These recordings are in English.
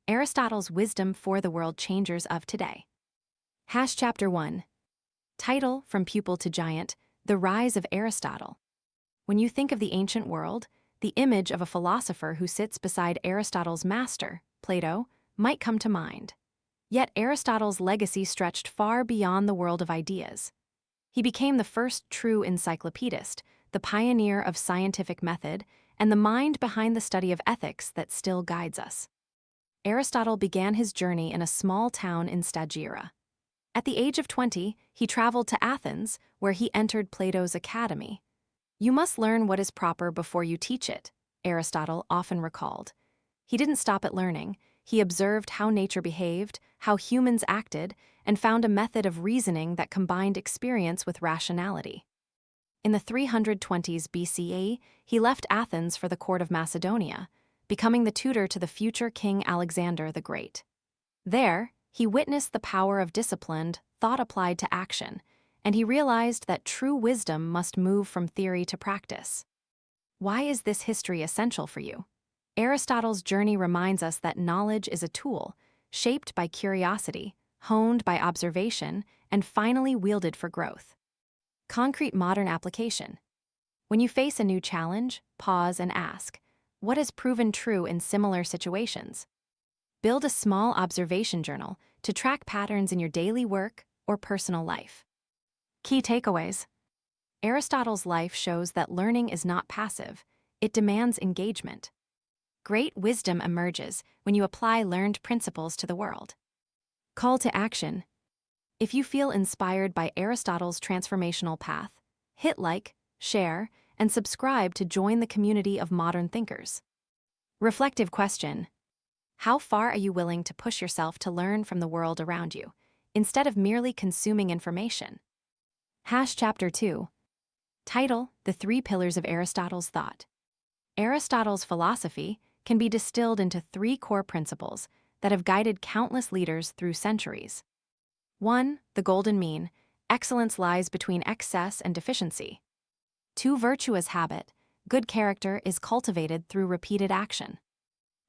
Aristotle's Wisdom for the World Changers of Today. Chapter 1. Title, From Pupil to Giant, The Rise of Aristotle. When you think of the ancient world, the image of a philosopher who sits beside Aristotle's master, Plato, might come to mind. Yet Aristotle's legacy stretched far beyond the world of ideas. He became the first true encyclopedist, the pioneer of scientific method, and the mind behind the study of ethics that still guides us. Aristotle began his journey in a small town in Stagira. At the age of 20, he traveled to Athens, where he entered Plato's academy. "You must learn what is proper before you teach it," Aristotle often recalled. He didn't stop at learning. He observed how nature behaved, how humans acted, and found a method of reasoning that combined experience with rationality. In the 320s BCE, he left Athens for the court of Macedonia, becoming the tutor to the future King Alexander the Great. There, he witnessed the power of disciplined thought applied to action, and he realized that true wisdom must move from theory to practice. Why is this history essential for you? Aristotle's journey reminds us that knowledge is a tool, shaped by curiosity, honed by observation, and finally wielded for growth. Concrete modern application. When you face a new challenge, pause and ask, what has proven true in similar situations? Build a small observation journal to track patterns in your daily work or personal life. Key takeaways. Aristotle's life shows that learning is not passive, it demands engagement. Great wisdom emerges when you apply learned principles to the world. Call to action. If you feel inspired by Aristotle's transformational path, hit like, share, and subscribe to join the community of modern thinkers. Reflective question. How far are you willing to push yourself to learn from the world around you, instead of merely consuming information? Chapter 2. Title, The Three Pillars of Aristotle's Thought. Aristotle's philosophy can be distilled into three core principles that have guided countless leaders through centuries. 1. The golden mean. Excellence lies between excess and deficiency. 2. Virtuous habit. Good character is cultivated through repeated action.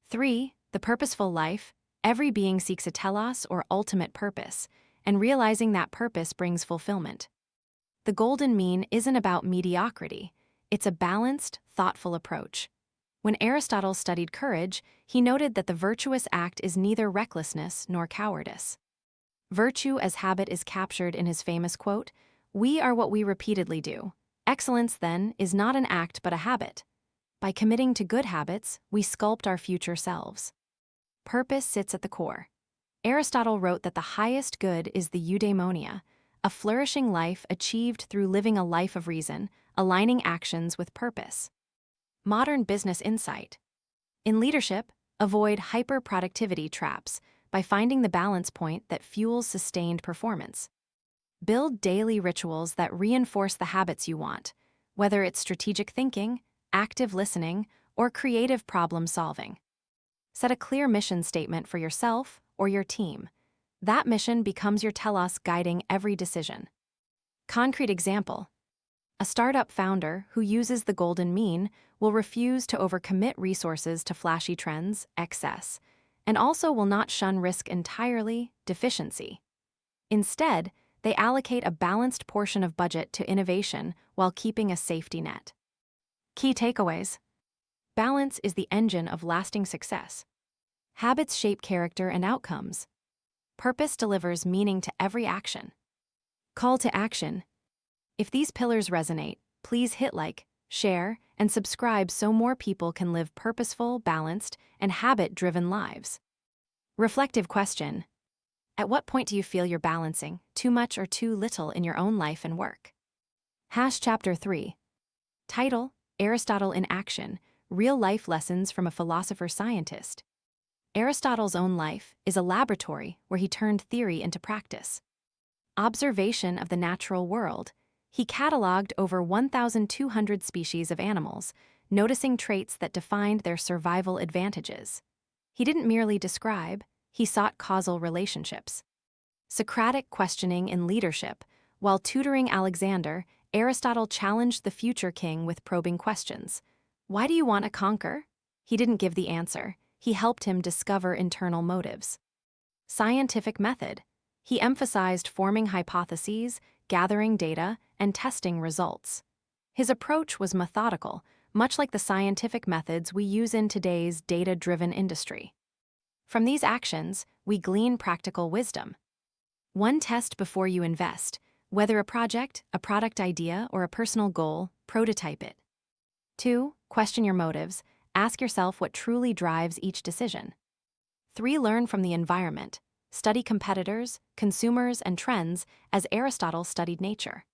3. The purposeful life. Every being seeks a telos or ultimate purpose, and realizing that purpose brings fulfillment. The golden mean isn't about mediocrity. It's a balanced, thoughtful approach. When Aristotle studied courage, he noted that the virtuous act is neither recklessness nor cowardice. Virtue as habit is captured in his famous quote, "We are what we repeatedly do. Excellence, then, is not an act but a habit. By committing to good habits, we sculpt our future selves." Purpose sits at the core. Aristotle wrote that the highest good is the eudaimonia, a flourishing life achieved through living a life of reason, aligning actions with purpose. Modern business insight. In leadership, avoid hyper-productivity traps by finding the balance point that fuels sustained performance. Build daily rituals that reinforce the habits you want, whether it's strategic thinking, active listening, or creative problem solving. Set a clear mission statement for yourself or your team. That mission becomes your telos guiding every decision. Concrete example. A startup founder who uses the golden mean will refuse to overcommit resources to flashy trends, excess, and also will not shun risk entirely, deficiency. Instead, they allocate a balanced portion of budget to innovation while keeping a safety net. Key takeaways. Balance is the engine of lasting success. Habits shape character and outcomes. Purpose delivers meaning to every action. Call to action. If these pillars resonate, please hit like, share, and subscribe so more people can live purposeful, balanced, and habit-driven lives. Reflective question. At what point do you feel you're balancing too much or too little in your own life and work? Chapter 3. Title, Aristotle in Action, Real-Life Lessons from a Philosopher-Scientist. Aristotle's own life is a laboratory where he turned theory into practice. Observation of the natural world. He cataloged over 1,200 species of animals, noticing traits that defined their survival advantages. He didn't merely describe, he sought causal relationships. Socratic questioning in leadership. While tutoring Alexander, Aristotle challenged the future king with probing questions. Why do you want to conquer? He didn't give the answer. he helped him discover internal motives. Scientific method. He emphasized forming hypotheses, gathering data, and testing results. His approach was methodical, much like the scientific methods we use in today's data-driven industry. From these actions, we glean practical wisdom. 1. Test before you invest. Whether a project, a product idea, or a personal goal, prototype it. 2. Question your motives. Ask yourself what truly drives each decision. 3. Learn from the environment. Study competitors, consumers, and trends as Aristotle studied nature.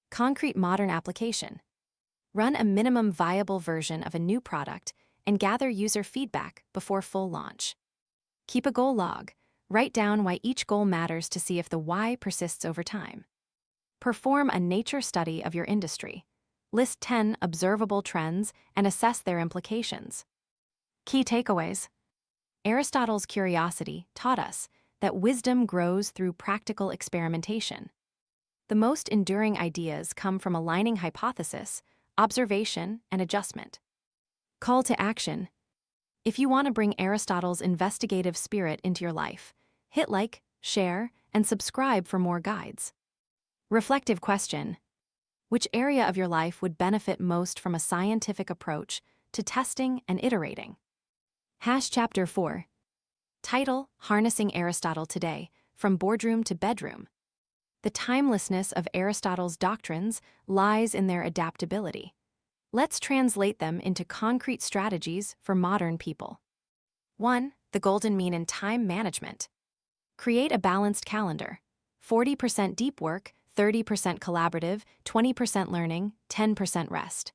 Concrete modern application. Run a minimum viable version of a new product and gather user feedback before full launch. Keep a goal log. Write down why each goal matters to see if the why persists over time. Perform a nature study of your industry. List 10 observable trends and assess their implications. Key takeaways. Aristotle's curiosity taught us that wisdom grows through practical experimentation. The most enduring ideas come from aligning hypothesis, observation, and adjustment. Call to action. If you want to bring Aristotle's investigative spirit into your life, hit like, share, and subscribe for more guides. Reflective question. Which area of your life would benefit most from a scientific approach to testing and iterating? Chapter 4. Title: Harnessing Aristotle Today, From Boardroom to Bedroom. The timelessness of Aristotle's doctrines lies in their adaptability. Let's translate them into concrete strategies for modern people. 1. The golden mean in time management. Create a balanced calendar. 40% deep work, 30% collaborative, 20% learning, 10% rest.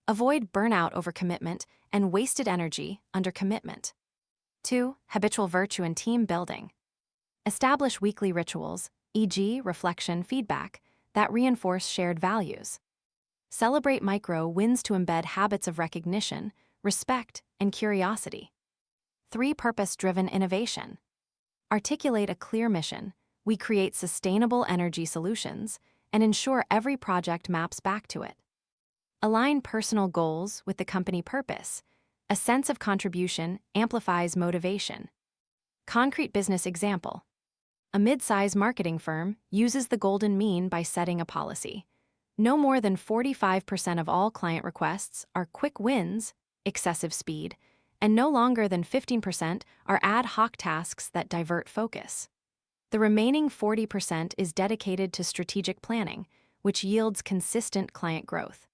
Avoid burnout over commitment and wasted energy under commitment. 2. Habitual virtue and team building. Establish weekly rituals, e.g., reflection, feedback, that reinforce shared values. Celebrate micro wins to embed habits of recognition, respect, and curiosity. 3. Purpose-driven innovation. Articulate a clear mission. We create sustainable energy solutions and ensure every project maps back to it. Align personal goals with the company purpose. A sense of contribution amplifies motivation. Concrete business example. A mid-size marketing firm uses the golden mean by setting a policy. No more than 45% of all client requests are quick wins, excessive speed, and no longer than 15% are ad hoc tasks that divert focus. The remaining 40% is dedicated to strategic planning, which yields consistent client growth.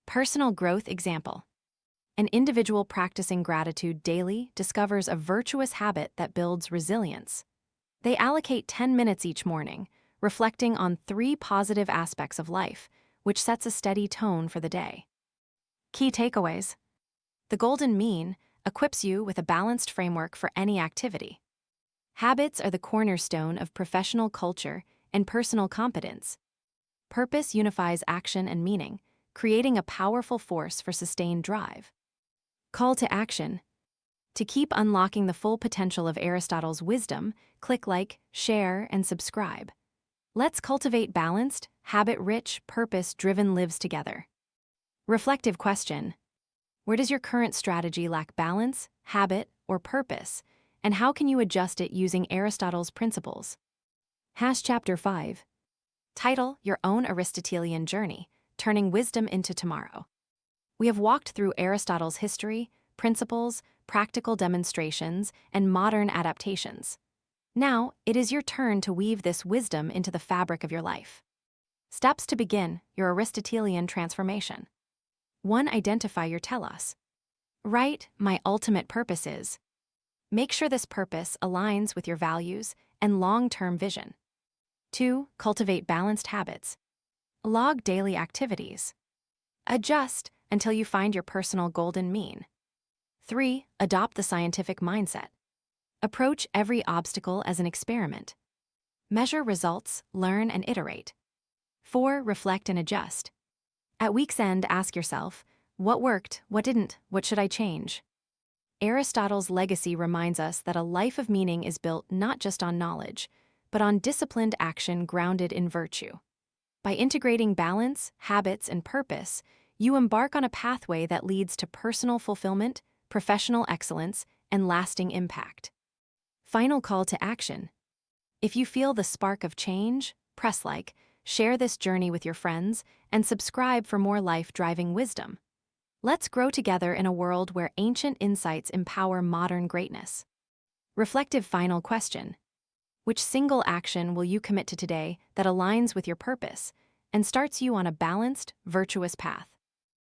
Personal growth example. An individual practicing gratitude daily discovers a virtuous habit that builds resilience. They allocate 10 minutes each morning, reflecting on 3 positive aspects of life, which sets a steady tone for the day. Key takeaways. The golden mean equips you with a balanced framework for any activity. Habits are the cornerstone of professional culture and personal competence. Purpose unifies action and meaning, creating a powerful force for sustained drive. Call to action. To keep unlocking the full potential of Aristotle's wisdom, click like, share, and subscribe. Let's cultivate balanced, habit-rich, purpose-driven lives together. Reflective question. Where does your current strategy lack balance, habit, or purpose, and how can you adjust it using Aristotle's principles? Chapter 5. Title: Your Own Aristotelian Journey, Turning Wisdom into Tomorrow. We have walked through Aristotle's history, principles, practical demonstrations, and modern adaptations. Now, it is your turn to weave this wisdom into the fabric of your life. Steps to begin your Aristotelian transformation. 1. Identify your telos. Write, my ultimate purpose is. Make sure this purpose aligns with your values and long-term vision. 2. Cultivate balanced habits. Log daily activities. Adjust until you find your personal golden mean. 3. Adopt the scientific mindset. Approach every obstacle as an experiment. Measure results, learn, and iterate. 4. Reflect and adjust. At week's end, ask yourself, what worked, what didn't, what should I change? Aristotle's legacy reminds us that a life of meaning is built not just on knowledge, but on disciplined action grounded in virtue. By integrating balance, habits, and purpose, you embark on a pathway that leads to personal fulfillment, professional excellence, and lasting impact. Final call to action. If you feel the spark of change, press like, share this journey with your friends, and subscribe for more life-driving wisdom. Let's grow together in a world where ancient insights empower modern greatness. Reflective final question. Which single action will you commit to today that aligns with your purpose and starts you on a balanced, virtuous path?